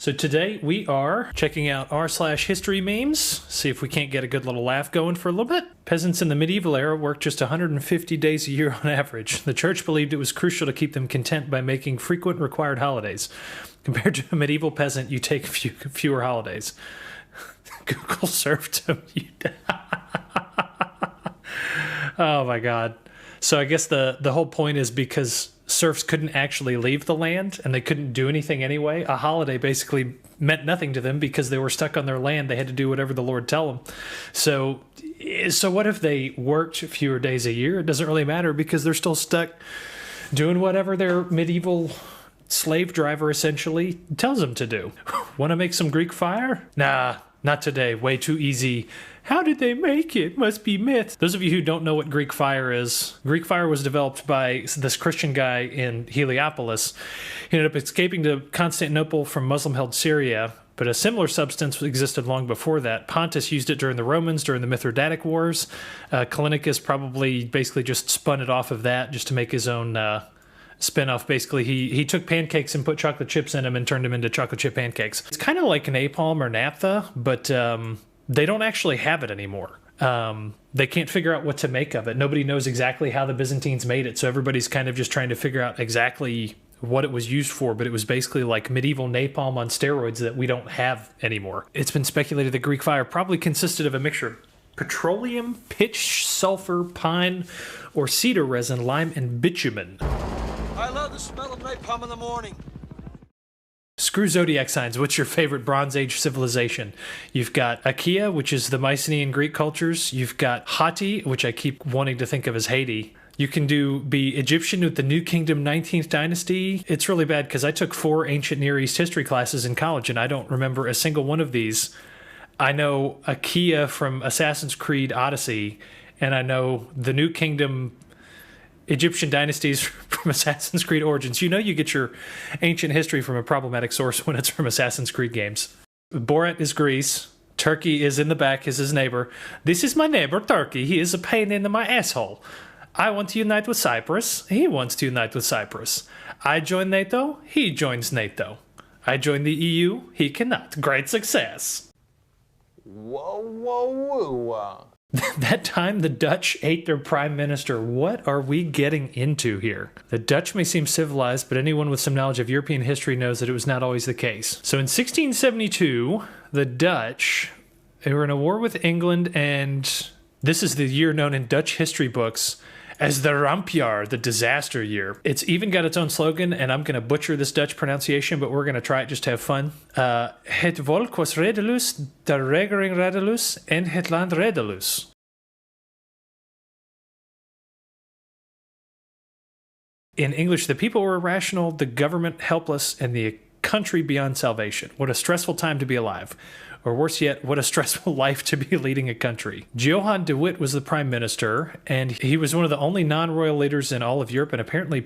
So today we are checking out r/HistoryMemes, see if we can't get a good little laugh going for a little bit. Peasants in the medieval era worked just 150 days a year on average. The church believed it was crucial to keep them content by making frequent required holidays. Compared to a medieval peasant, you take fewer holidays. Google serfdom. Oh my God. So I guess the whole point is because serfs couldn't actually leave the land and they couldn't do anything anyway, a holiday basically meant nothing to them because they were stuck on their land. They had to do whatever the Lord tell them. So what if they worked fewer days a year? It doesn't really matter because they're still stuck doing whatever their medieval slave driver essentially tells them to do. Want to make some Greek fire? Nah, not today. Way too easy. How did they make it? Must be myth. Those of you who don't know what Greek fire is, Greek fire was developed by this Christian guy in Heliopolis. He ended up escaping to Constantinople from Muslim-held Syria, but a similar substance existed long before that. Pontus used it during the Romans, during the Mithridatic Wars. Callinicus probably basically just spun it off of that just to make his own spin-off. Basically, he took pancakes and put chocolate chips in them and turned them into chocolate chip pancakes. It's kind of like napalm or naphtha, but they don't actually have it anymore. They can't figure out what to make of it. Nobody knows exactly how the Byzantines made it, so everybody's kind of just trying to figure out exactly what it was used for, but it was basically like medieval napalm on steroids that we don't have anymore. It's been speculated that Greek fire probably consisted of a mixture of petroleum, pitch, sulfur, pine, or cedar resin, lime, and bitumen. I love the smell of napalm in the morning. Screw zodiac signs. What's your favorite Bronze Age civilization? You've got Achaea, which is the Mycenaean Greek cultures. You've got Hatti, which I keep wanting to think of as Haiti. You can be Egyptian with the New Kingdom 19th dynasty. It's really bad because I took 4 ancient Near East history classes in college and I don't remember a single one of these. I know Achaea from Assassin's Creed Odyssey, and I know the New Kingdom Egyptian dynasties from Assassin's Creed Origins. You know you get your ancient history from a problematic source when it's from Assassin's Creed games. Borat is Greece. Turkey is in the back, is his neighbor. This is my neighbor, Turkey. He is a pain in my asshole. I want to unite with Cyprus. He wants to unite with Cyprus. I join NATO. He joins NATO. I join the EU. He cannot. Great success. Whoa, whoa, whoa. That time the Dutch ate their prime minister. What are we getting into here? The Dutch may seem civilized, but anyone with some knowledge of European history knows that it was not always the case. So in 1672, the Dutch, they were in a war with England, and this is the year known in Dutch history books as the Rampjaar, the disaster year. It's even got its own slogan, and I'm going to butcher this Dutch pronunciation, but we're going to try it just to have fun. Het volk was redelus, de regering redelus, en het land redelus. In English, the people were irrational, the government helpless, and the country beyond salvation. What a stressful time to be alive. Or worse yet, what a stressful life to be leading a country. Johan de Witt was the prime minister, and he was one of the only non-royal leaders in all of Europe, and apparently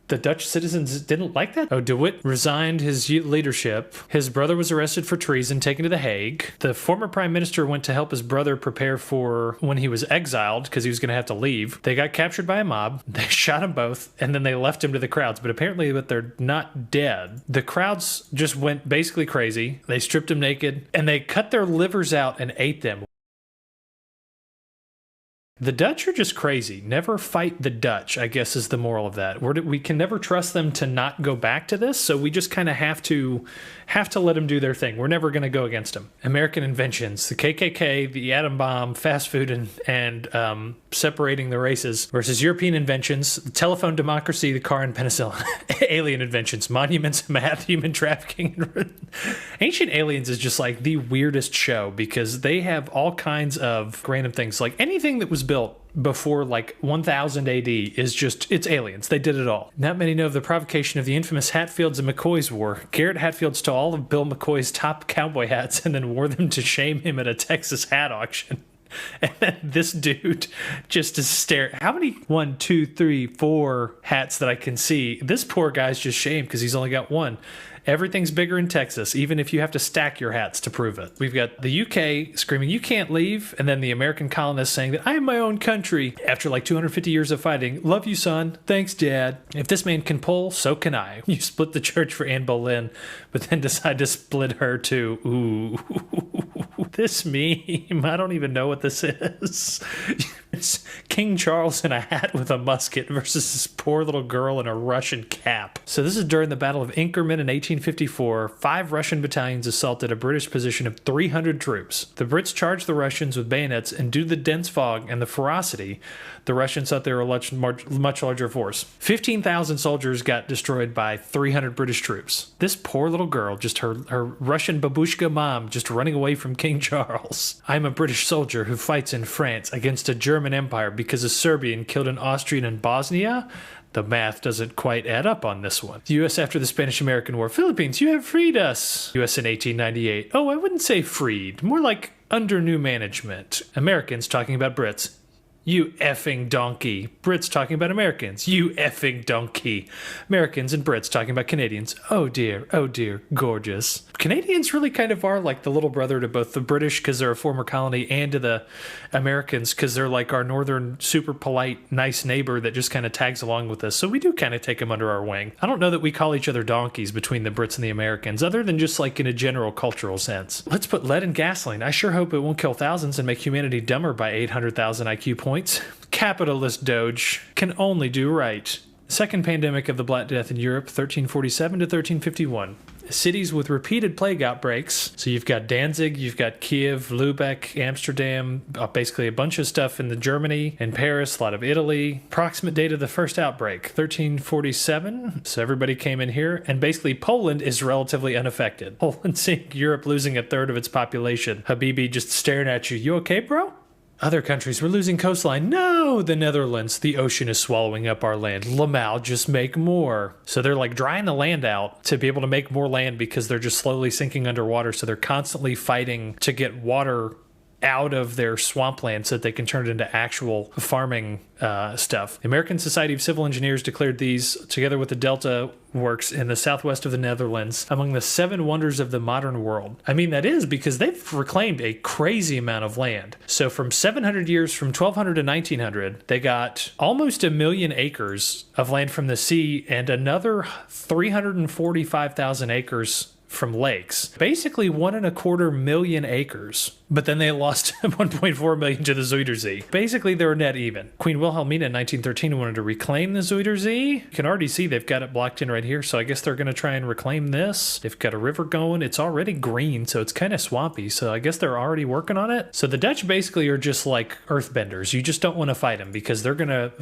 the Dutch citizens didn't like that. De Witt resigned his leadership. His brother was arrested for treason, taken to The Hague. The former prime minister went to help his brother prepare for when he was exiled, because he was going to have to leave. They got captured by a mob. They shot him both, and then they left him to the crowds. But apparently, they're not dead. The crowds just went basically crazy. They stripped him naked, and they cut their livers out and ate them. The Dutch are just crazy. Never fight the Dutch, I guess, is the moral of that. We can never trust them to not go back to this, so we just kind of have to let them do their thing. We're never going to go against them. American inventions, the KKK, the atom bomb, fast food, and separating the races versus European inventions, the telephone democracy, the car, and penicillin. Alien inventions, monuments, math, human trafficking. Ancient Aliens is just like the weirdest show because they have all kinds of random things. Like anything that was built before like 1000 AD is just, it's aliens. They did it all. Not many know of the provocation of the infamous Hatfields and McCoys War. Garrett Hatfield stole all of Bill McCoy's top cowboy hats and then wore them to shame him at a Texas hat auction. And then this dude just to stare. How many? 1, 2, 3, 4 hats that I can see. This poor guy's just shamed because he's only got one. Everything's bigger in Texas, even if you have to stack your hats to prove it. We've got the UK screaming, "You can't leave," and then the American colonists saying that I am my own country after like 250 years of fighting. Love you, son. Thanks, Dad. If this man can pull, so can I. You split the church for Anne Boleyn, but then decide to split her too. Ooh. This meme, I don't even know what this is. It's King Charles in a hat with a musket versus this poor little girl in a Russian cap. So this is during the Battle of Inkerman in 1854. 5 Russian battalions assaulted a British position of 300 troops. The Brits charged the Russians with bayonets, and due to the dense fog and the ferocity, the Russians thought they were a much larger force. 15,000 soldiers got destroyed by 300 British troops. This poor little girl, just her Russian babushka mom, just running away from King Charles. I'm a British soldier who fights in France against a German empire because a Serbian killed an Austrian in Bosnia. The math doesn't quite add up on this one. The U.S. after the Spanish-American War. Philippines, you have freed us. U.S. in 1898. Oh, I wouldn't say freed. More like under new management. Americans talking about Brits. You effing donkey. Brits talking about Americans. You effing donkey. Americans and Brits talking about Canadians. Oh dear, gorgeous. Canadians really kind of are like the little brother to both the British because they're a former colony and to the Americans because they're like our northern super polite nice neighbor that just kind of tags along with us. So we do kind of take them under our wing. I don't know that we call each other donkeys between the Brits and the Americans other than just like in a general cultural sense. Let's put lead in gasoline. I sure hope it won't kill thousands and make humanity dumber by 800,000 IQ points. Capitalist Doge can only do right. Second pandemic of the Black Death in Europe, 1347 to 1351. Cities with repeated plague outbreaks. So you've got Danzig, you've got Kiev, Lubeck, Amsterdam, basically a bunch of stuff in the Germany and Paris, a lot of Italy. Approximate date of the first outbreak, 1347. So everybody came in here, and basically Poland is relatively unaffected. Poland seeing Europe losing a third of its population. Habibi just staring at you. You okay, bro? Other countries, we're losing coastline. No, the Netherlands, the ocean is swallowing up our land. Lamal, just make more. So they're like drying the land out to be able to make more land because they're just slowly sinking underwater. So they're constantly fighting to get water out of their swampland so that they can turn it into actual farming stuff. The American Society of Civil Engineers declared these, together with the Delta Works in the southwest of the Netherlands, among the 7 wonders of the modern world. I mean, that is because they've reclaimed a crazy amount of land. So from 700 years, from 1200 to 1900, they got almost 1 million acres of land from the sea and another 345,000 acres from lakes. Basically 1.25 million acres. But then they lost 1.4 million to the Zuiderzee. Basically, they were net even. Queen Wilhelmina in 1913 wanted to reclaim the Zuiderzee. You can already see they've got it blocked in right here, so I guess they're going to try and reclaim this. They've got a river going. It's already green, so it's kind of swampy, so I guess they're already working on it. So the Dutch basically are just like earthbenders. You just don't want to fight them because they're gonna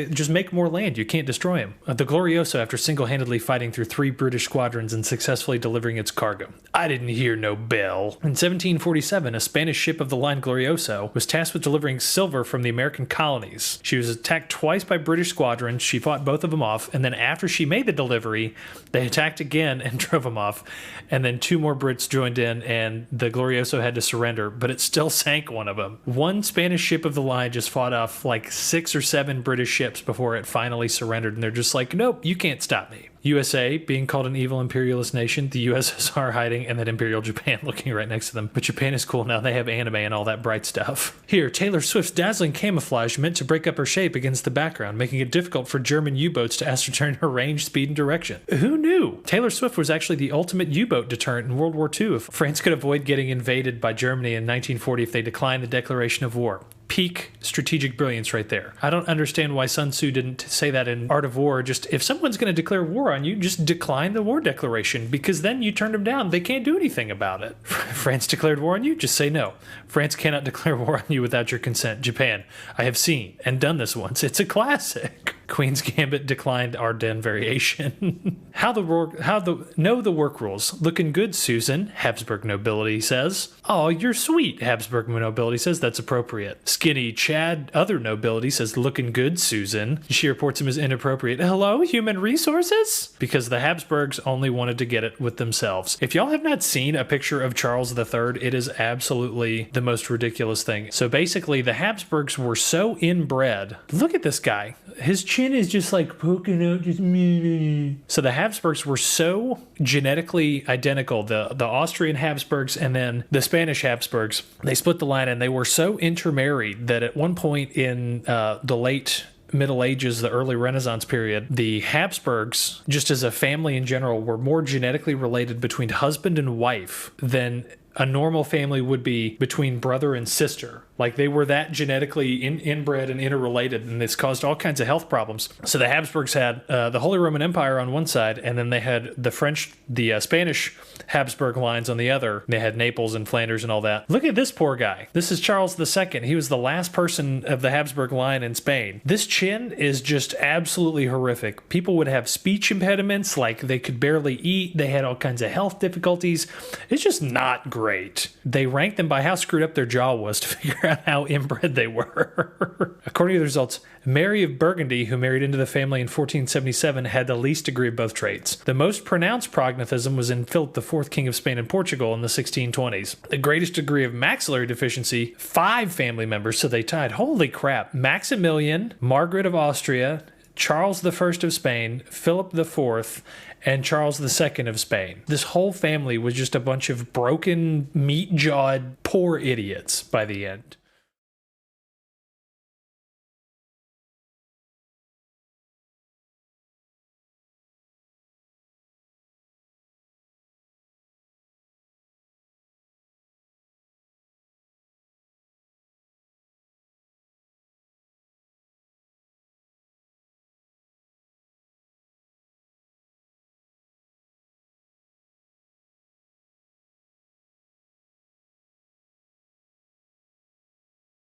just make more land. You can't destroy them. The Glorioso, after single-handedly fighting through 3 British squadrons and successfully delivering its cargo. I didn't hear no bell. In 1747, a Spanish ship of the line Glorioso was tasked with delivering silver from the American colonies. She was attacked twice by British squadrons. She fought both of them off, and then after she made the delivery, they attacked again and drove them off, and then 2 more Brits joined in, and the Glorioso had to surrender, but it still sank one of them. One Spanish ship of the line just fought off like 6 or 7 British ships before it finally surrendered, and they're just like, nope, you can't stop me. USA being called an evil imperialist nation, the USSR hiding, and then Imperial Japan looking right next to them. But Japan is cool now. They have anime and all that bright stuff. Here, Taylor Swift's dazzling camouflage meant to break up her shape against the background, making it difficult for German U-boats to ascertain her range, speed, and direction. Who knew? Taylor Swift was actually the ultimate U-boat deterrent in World War II. If France could avoid getting invaded by Germany in 1940 if they declined the declaration of war. Peak strategic brilliance right there. I don't understand why Sun Tzu didn't say that in Art of War. Just if someone's going to declare war on you, just decline the war declaration because then you turn them down. They can't do anything about it. France declared war on you? Just say no. France cannot declare war on you without your consent. Japan, I have seen and done this once. It's a classic. Queen's Gambit declined Ardennes variation. Know the work rules. Looking good, Susan, Habsburg nobility says. Oh, you're sweet, Habsburg nobility says. That's appropriate. Skinny Chad, other nobility says, looking good, Susan. She reports him as inappropriate. Hello, human resources? Because the Habsburgs only wanted to get it with themselves. If y'all have not seen a picture of Charles III, it is absolutely the most ridiculous thing. So basically, the Habsburgs were so inbred. Look at this guy. His chin is just like poking out, just me. So the Habsburgs were so genetically identical, the Austrian Habsburgs and then the Spanish Habsburgs. They split the line and they were so intermarried that at one point in the late Middle Ages, the early Renaissance period, the Habsburgs, just as a family in general, were more genetically related between husband and wife than a normal family would be between brother and sister. Like, they were that genetically inbred and interrelated, and this caused all kinds of health problems. So the Habsburgs had the Holy Roman Empire on one side, and then they had the Spanish Habsburg lines on the other. They had Naples and Flanders and all that. Look at this poor guy. This is Charles II. He was the last person of the Habsburg line in Spain. This chin is just absolutely horrific. People would have speech impediments, like they could barely eat. They had all kinds of health difficulties. It's just not great. They ranked them by how screwed up their jaw was to figure out how inbred they were. According to the results, Mary of Burgundy, who married into the family in 1477, had the least degree of both traits. The most pronounced prognathism was in Philip IV, King of Spain and Portugal in the 1620s. The greatest degree of maxillary deficiency, 5 family members, so they tied. Holy crap. Maximilian, Margaret of Austria, Charles I of Spain, Philip IV, and Charles II of Spain. This whole family was just a bunch of broken, meat-jawed, poor idiots by the end.